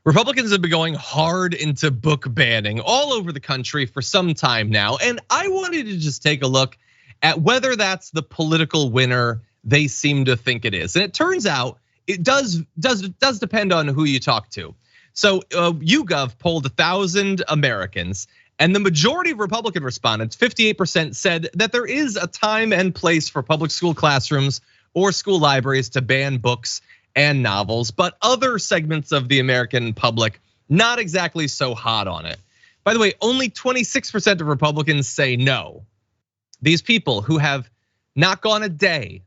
Republicans have been going hard into book banning all over the country for some time now. And I wanted to just take a look at whether that's the political winner they seem to think it is. And it turns out it does depend on who you talk to. So YouGov polled 1,000 Americans, and the majority of Republican respondents, 58%, said that there is a time and place for public school classrooms or school libraries to ban books and novels, but other segments of the American public not exactly so hot on it. By the way, only 26% of Republicans say no. These people who have not gone a day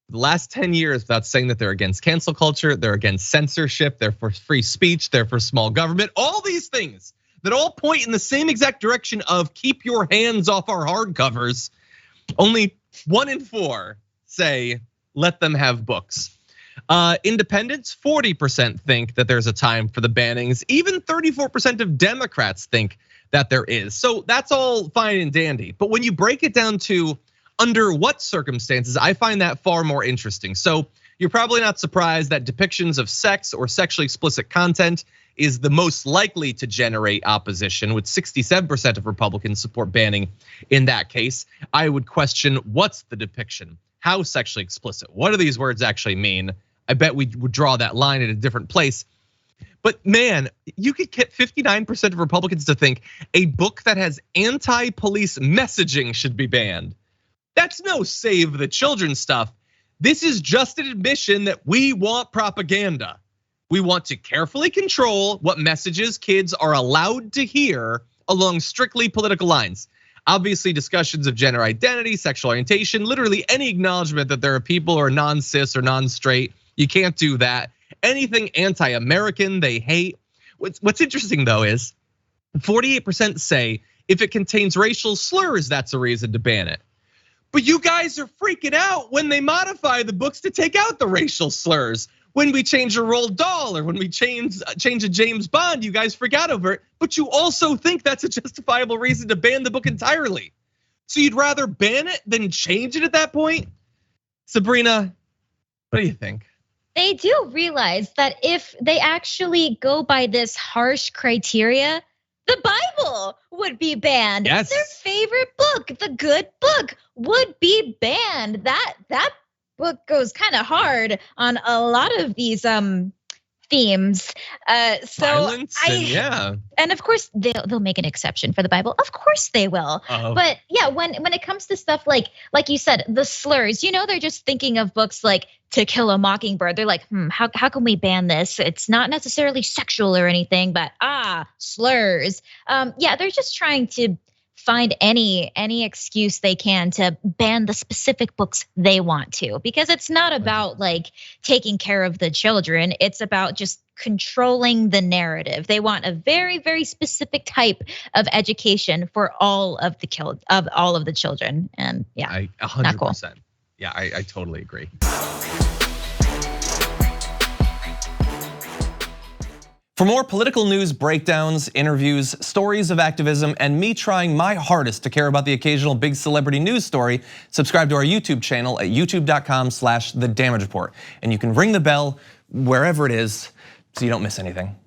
the last 10 years without saying that they're against cancel culture, they're against censorship, they're for free speech, they're for small government, all these things that all point in the same exact direction of keep your hands off our hardcovers. Only 1 in 4 say let them have books. Independents, 40% think that there's a time for the bannings. Even 34% of Democrats think that there is. So that's all fine and dandy. But when you break it down to under what circumstances, I find that far more interesting. So you're probably not surprised that depictions of sex or sexually explicit content is the most likely to generate opposition, with 67% of Republicans support banning in that case. I would question, what's the depiction? How sexually explicit? What do these words actually mean? I bet we would draw that line at a different place. But man, you could get 59% of Republicans to think a book that has anti-police messaging should be banned. That's no save the children stuff. This is just an admission that we want propaganda. We want to carefully control what messages kids are allowed to hear along strictly political lines. Obviously, discussions of gender identity, sexual orientation, literally any acknowledgement that there are people who are non-cis or non-straight, you can't do that. Anything anti-American, they hate. What's interesting though is 48% say if it contains racial slurs, that's a reason to ban it. But you guys are freaking out when they modify the books to take out the racial slurs. When we change a Roald Dahl or when we change a James Bond, you guys freak out over it. But you also think that's a justifiable reason to ban the book entirely. So you'd rather ban it than change it at that point? Sabrina, what do you think? They do realize that if they actually go by this harsh criteria, the Bible would be banned. Yes. Their favorite book, the good book, would be banned. That book goes kind of hard on a lot of these themes. Violence, yeah. And of course they'll make an exception for the Bible. Of course they will. But yeah, when it comes to stuff like you said, the slurs, they're just thinking of books like To Kill a Mockingbird. They're like, how can we ban this? It's not necessarily sexual or anything, but slurs. Yeah, they're just trying to find any excuse they can to ban the specific books they want to, because it's not about like taking care of the children. It's about just controlling the narrative. They want a very, very specific type of education for all of the children. And yeah, 100%. Not cool. Yeah, I totally agree. For more political news breakdowns, interviews, stories of activism, and me trying my hardest to care about the occasional big celebrity news story, subscribe to our YouTube channel at youtube.com/thedamagereport. And you can ring the bell wherever it is so you don't miss anything.